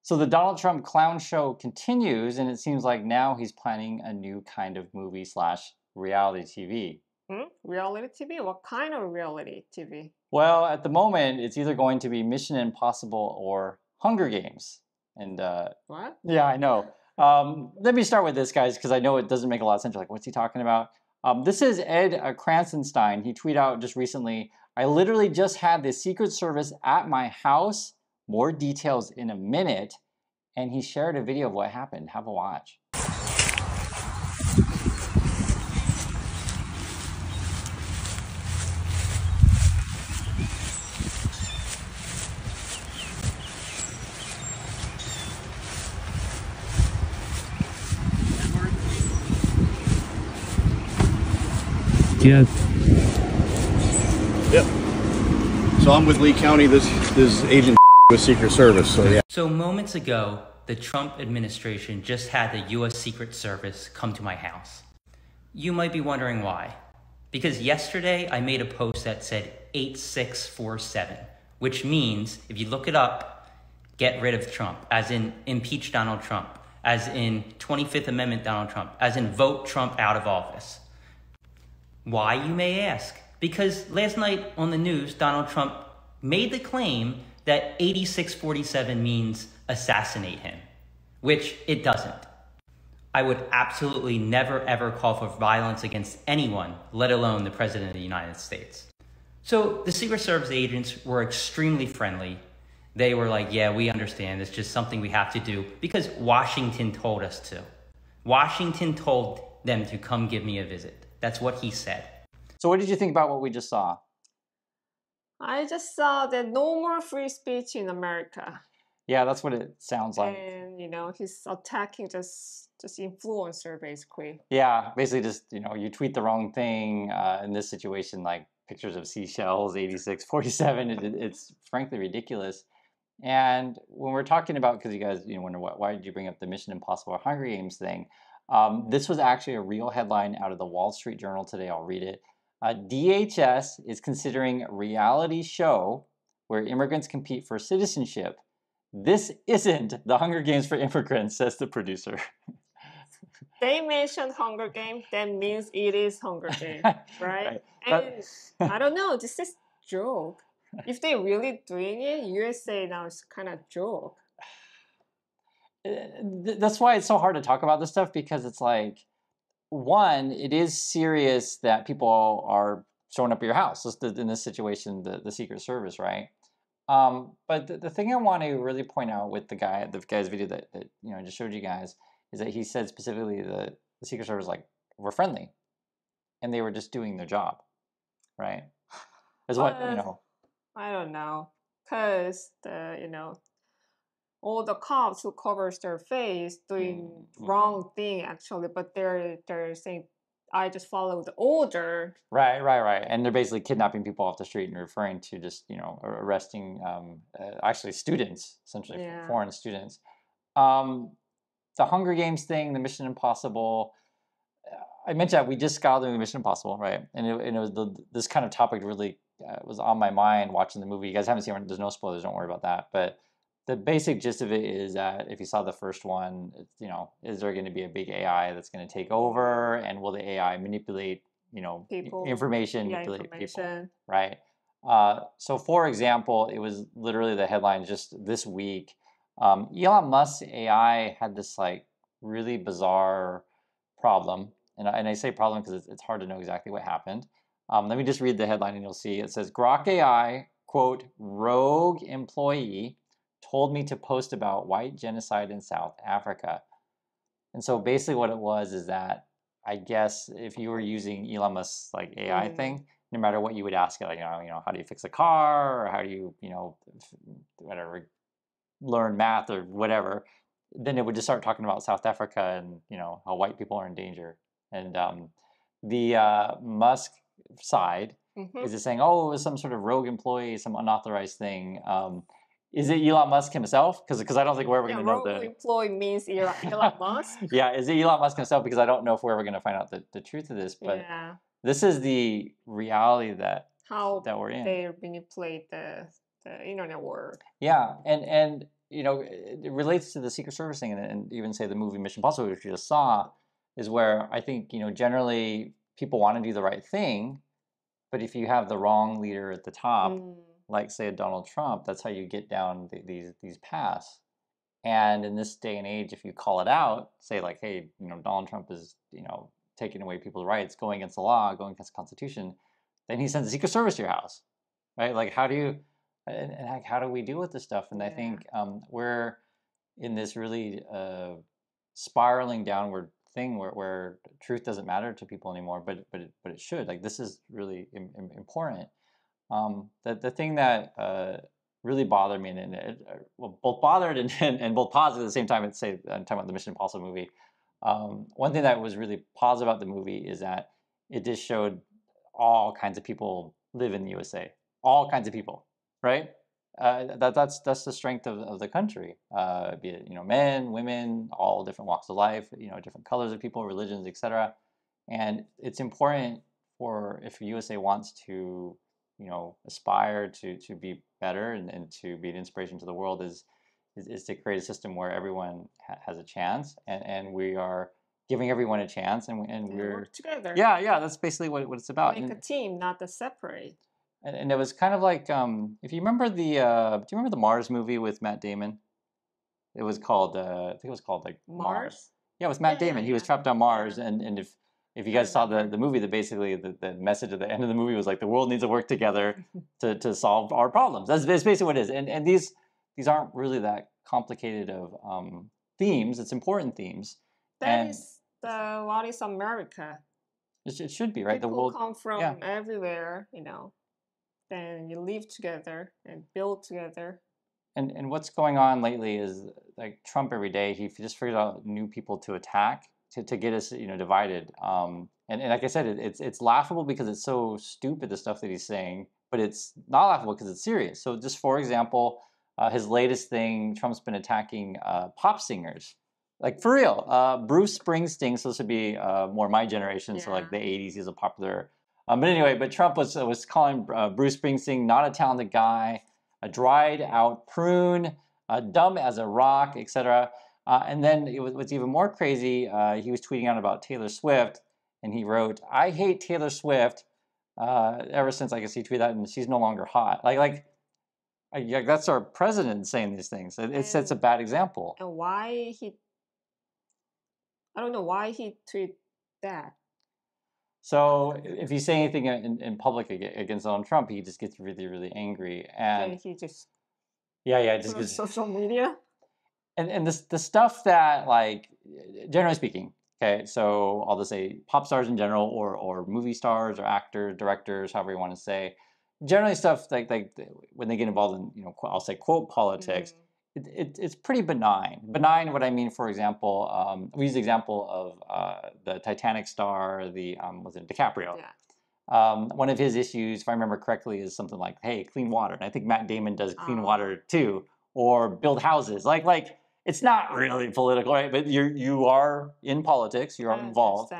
So the Donald Trump clown show continues, and it seems like now he's planning a new kind of movie slash reality TV. Reality TV? What kind of reality TV? Well, at the moment, it's either going to be Mission Impossible or Hunger Games. And What? yeah, I know. Let me start with this, guys, because I know it doesn't make a lot of sense. You're like, what's he talking about? This is Ed Kranzenstein. He tweeted out just recently, I literally just had the Secret Service at my house. More details in a minute. And he shared a video of what happened. Have a watch. Yes. Yep. So I'm with Lee County. This is Agent with Secret Service. So yeah. So moments ago, the Trump administration just had the U.S. Secret Service come to my house. You might be wondering why. Because yesterday I made a post that said 8647, which means, if you look it up, get rid of Trump, as in impeach Donald Trump, as in 25th Amendment Donald Trump, as in vote Trump out of office. Why, you may ask? Because last night on the news, Donald Trump made the claim that 8647 means assassinate him, which it doesn't. I would absolutely never ever call for violence against anyone, let alone the President of the United States. So the Secret Service agents were extremely friendly. They were like, yeah, we understand. It's just something we have to do because Washington told us to. Washington told them to come give me a visit. That's what he said. So what did you think about what we just saw? I just saw that no more free speech in America. Yeah, that's what it sounds like. And, he's attacking just influencer, basically. Yeah, basically just, you tweet the wrong thing. In this situation, like pictures of seashells, 8647, it's frankly ridiculous. And when we're talking about, because you guys wonder why did you bring up the Mission Impossible or Hunger Games thing, this was actually a real headline out of the Wall Street Journal today. I'll read it. DHS is considering a reality show where immigrants compete for citizenship. This isn't the Hunger Games for immigrants, says the producer. They mentioned Hunger Games, that means it is Hunger Games, right? And I don't know, this is joke. If they're really doing it, USA now is kind of joke. That's why it's so hard to talk about this stuff, because it's like, one, it is serious that people are showing up at your house. In this situation, the Secret Service, right? But the thing I want to really point out with the guy's video that I just showed you guys is that he said specifically the Secret Service were friendly, and they were just doing their job, right? Is what I don't know, cause all the cops who covers their face doing wrong thing actually, but they're saying, I just follow the order. Right. And they're basically kidnapping people off the street and referring to just, arresting actually students, essentially, foreign students. The Hunger Games thing, the Mission Impossible, I mentioned that we just got the Mission Impossible, right? And it was this kind of topic really was on my mind watching the movie. You guys haven't seen it, there's no spoilers, don't worry about that. But the basic gist of it is that if you saw the first one, is there going to be a big AI that's going to take over, and will the AI manipulate, people, manipulate people, right? So for example, it was literally the headline just this week. Elon Musk's AI had this really bizarre problem, and I say problem because it's hard to know exactly what happened. Let me just read the headline and you'll see. It says, Grok AI, quote, rogue employee told me to post about white genocide in South Africa. And so basically what it was is that, I guess if you were using Elon Musk's AI thing, no matter what you would ask it, how do you fix a car, or how do you, whatever, learn math or whatever, then it would just start talking about South Africa and, how white people are in danger. And the Musk side is just saying, oh, it was some sort of rogue employee, some unauthorized thing. Is it Elon Musk himself? Because I don't think we're ever going to know rogue employee means Elon Musk. Yeah, is it Elon Musk himself? Because I don't know if we're ever going to find out the truth of this. But this is the reality that we're in. They manipulate the internet world. Yeah, and it relates to the Secret Service thing, and even say the movie Mission Impossible, which you just saw, is where I think generally people want to do the right thing, but if you have the wrong leader at the top, like say a Donald Trump, that's how you get down these paths. And in this day and age, if you call it out, say like, hey, Donald Trump is taking away people's rights, going against the law, going against the Constitution, then he sends the Secret Service to your house, right? Like, how do you and how do we deal with this stuff? And I think we're in this really spiraling downward thing where truth doesn't matter to people anymore, but it should. Like, this is really important. The thing that really bothered me, and both bothered and both positive at the same time. I'm talking about the Mission Impossible movie. One thing that was really positive about the movie is that it just showed all kinds of people live in the USA. All kinds of people, right? That's the strength of the country. Be it men, women, all different walks of life, different colors of people, religions, etc. And it's important if USA wants to aspire to be better and to be an inspiration to the world is to create a system where everyone has a chance, and we are giving everyone a chance, and we're work together. Yeah, that's basically what it's about. Make a team, not to separate. And it was kind of like if you remember do you remember the Mars movie with Matt Damon? It was called I think it was called like Mars. Yeah, with Matt Damon. He was trapped on Mars, and if you guys saw the movie, that basically the message at the end of the movie was like the world needs to work together to solve our problems. That's basically what it is. And these aren't really that complicated of themes. It's important themes. That is what is America. It should be, right? People the world come from everywhere, then you live together and build together. And what's going on lately is like Trump every day, he just figures out new people to attack to get us divided. And like I said, it's laughable because it's so stupid, the stuff that he's saying, but it's not laughable because it's serious. So just for example, his latest thing, Trump's been attacking pop singers. Like for real, Bruce Springsteen, so this would be more my generation, so like the 80s, he's a popular. But anyway, Trump was calling Bruce Springsteen not a talented guy, a dried out prune, dumb as a rock, etc. And then what's even more crazy, he was tweeting out about Taylor Swift, and he wrote, "I hate Taylor Swift ever since I guess he tweeted that, and she's no longer hot." Like that's our president saying these things. It sets a bad example. And why I don't know why he tweeted that. So if you say anything in public against Donald Trump, he just gets really, really angry, and he just just gets social media. And the stuff that, like, generally speaking, okay, so I'll just say pop stars in general, or movie stars, or actors, directors, however you want to say, generally stuff like when they get involved in I'll say quote politics. It's pretty benign. Benign, what I mean, for example, we use the example of the Titanic star, was it DiCaprio? Yeah. One of his issues, if I remember correctly, is something like, hey, clean water. And I think Matt Damon does clean water too, or build houses. Like it's not really political, right? But you are in politics, you are involved.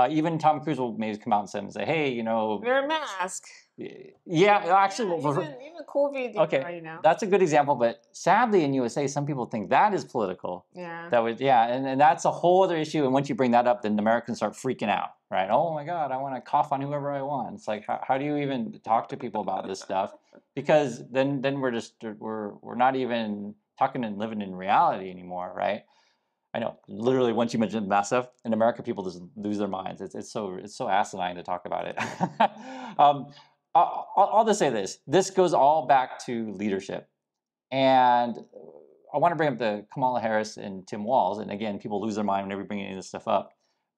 Even Tom Cruise will maybe come out and say, hey, wear a mask. Yeah, actually, even COVID. Okay, that's a good example. But sadly, in USA, some people think that is political. Yeah. And that's a whole other issue. And once you bring that up, then Americans start freaking out, right? Oh my God, I want to cough on whoever I want. It's like, how do you even talk to people about this stuff? Because then we're not even talking and living in reality anymore, right? I know, literally, once you mention mass stuff, in America, people just lose their minds. It's so asinine to talk about it. I'll just say this. This goes all back to leadership. And I want to bring up the Kamala Harris and Tim Walz. And again, people lose their mind whenever we bring any of this stuff up.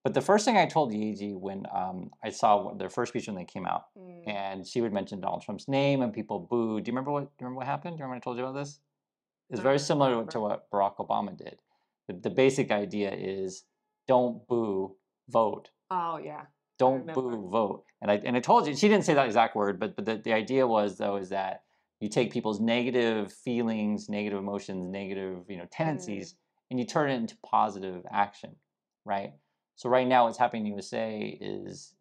But the first thing I told Yeji when I saw their first speech when they came out, and she would mention Donald Trump's name, and people booed. Do you remember what happened? Do you remember when I told you about this? It's very similar to what Barack Obama did. The basic idea is don't boo, vote. Oh, yeah. Don't boo, vote. And I told you, she didn't say that exact word, but the idea was, though, is that you take people's negative feelings, negative emotions, negative tendencies, and you turn it into positive action, right? So right now what's happening in the USA is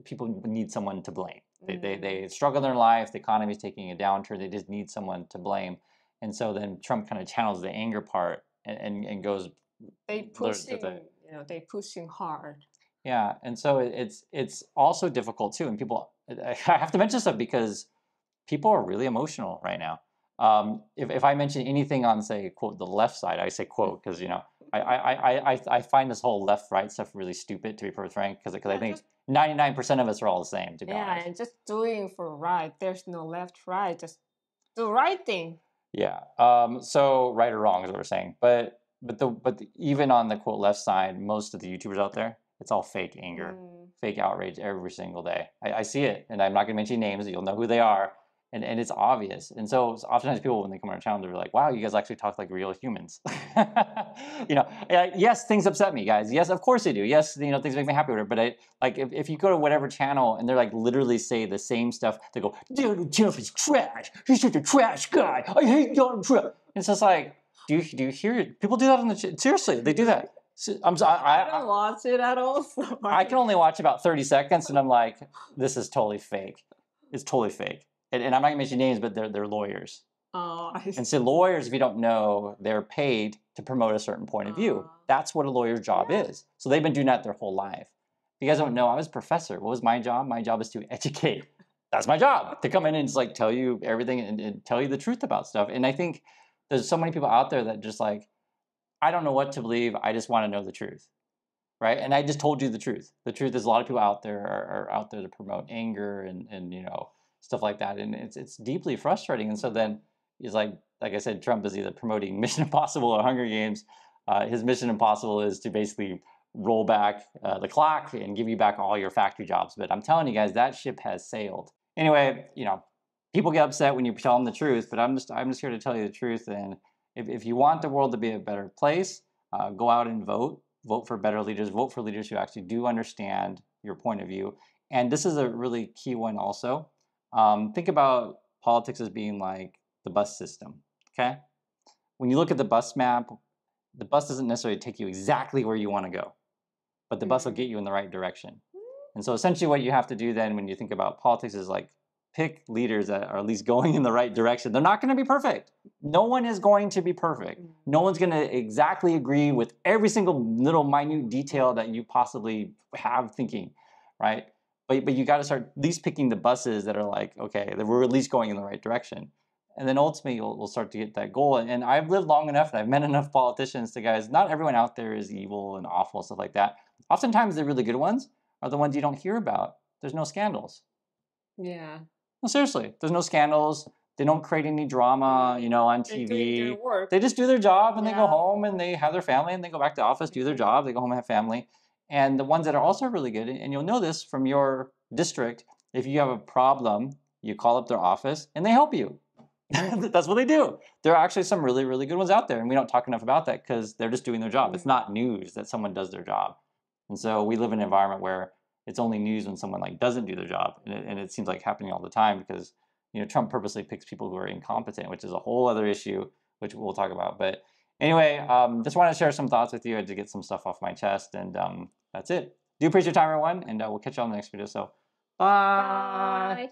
people need someone to blame. They struggle in their life, the economy is taking a downturn, they just need someone to blame. And so then Trump kind of channels the anger part and goes. They pushing, they pushing hard. Yeah, and so it's also difficult too. And people, I have to mention stuff because people are really emotional right now. If I mention anything on, say, quote, the left side, I say quote because I find this whole left right stuff really stupid, to be perfectly frank, because I think 99% of us are all the same, to be honest. Yeah, and just doing for right. There's no left right. Just do right thing. Yeah. So right or wrong is what we're saying, but even on the quote left side, most of the YouTubers out there, it's all fake anger, fake outrage every single day. I see it, and I'm not going to mention names. You'll know who they are, and it's obvious. And so oftentimes people, when they come on our channel, they're like, "Wow, you guys actually talk like real humans." Yes, things upset me, guys. Yes, of course they do. Yes, things make me happy with it. But if you go to whatever channel and they're like literally say the same stuff, they go, "Dude, Jeff is trash. He's such a trash guy. I hate Donald Trump." It's just like, do you hear it? People do that on the seriously, they do that. I don't watch it at all. So I can only watch about 30 seconds, and I'm like, this is totally fake. It's totally fake. And I'm not gonna mention names, but they're lawyers. And so lawyers, if you don't know, they're paid to promote a certain point of view. That's what a lawyer's job is. So they've been doing that their whole life. If you guys don't know, I was a professor. What was my job? My job is to educate. That's my job, to come in and just like tell you everything and tell you the truth about stuff. And I think there's so many people out there that just like, I don't know what to believe. I just want to know the truth, right? And I just told you the truth. The truth is a lot of people out there are out there to promote anger and stuff like that, and it's deeply frustrating. And so then it's like I said, Trump is either promoting Mission Impossible or Hunger Games. His Mission Impossible is to basically roll back the clock and give you back all your factory jobs. But I'm telling you guys, that ship has sailed. Anyway, people get upset when you tell them the truth, but I'm just here to tell you the truth. And if you want the world to be a better place, go out and vote. Vote for better leaders. Vote for leaders who actually do understand your point of view. And this is a really key one also. Think about politics as being like the bus system, okay? When you look at the bus map, the bus doesn't necessarily take you exactly where you want to go, but the bus will get you in the right direction. And so essentially what you have to do then when you think about politics is like pick leaders that are at least going in the right direction. They're not going to be perfect. No one is going to be perfect. No one's going to exactly agree with every single little minute detail that you possibly have thinking, right? But you got to start at least picking the buses that are like, okay, that we're at least going in the right direction. And then ultimately we'll start to get that goal. And I've lived long enough and I've met enough politicians to guys, not everyone out there is evil and awful, stuff like that. Oftentimes the really good ones are the ones you don't hear about. There's no scandals. Yeah. No, seriously, there's no scandals. They don't create any drama, on TV. They just do their job and they go home and they have their family and they go back to the office, do their job, they go home and have family. And the ones that are also really good, and you'll know this from your district, if you have a problem, you call up their office and they help you. That's what they do. There are actually some really, really good ones out there, and we don't talk enough about that because they're just doing their job. It's not news that someone does their job. And so we live in an environment where it's only news when someone like doesn't do their job, and it seems like happening all the time because Trump purposely picks people who are incompetent, which is a whole other issue, which we'll talk about. But anyway, just wanted to share some thoughts with you. I had to get some stuff off my chest, and that's it. Do appreciate your time, everyone, and we'll catch you on the next video. So, bye. Bye.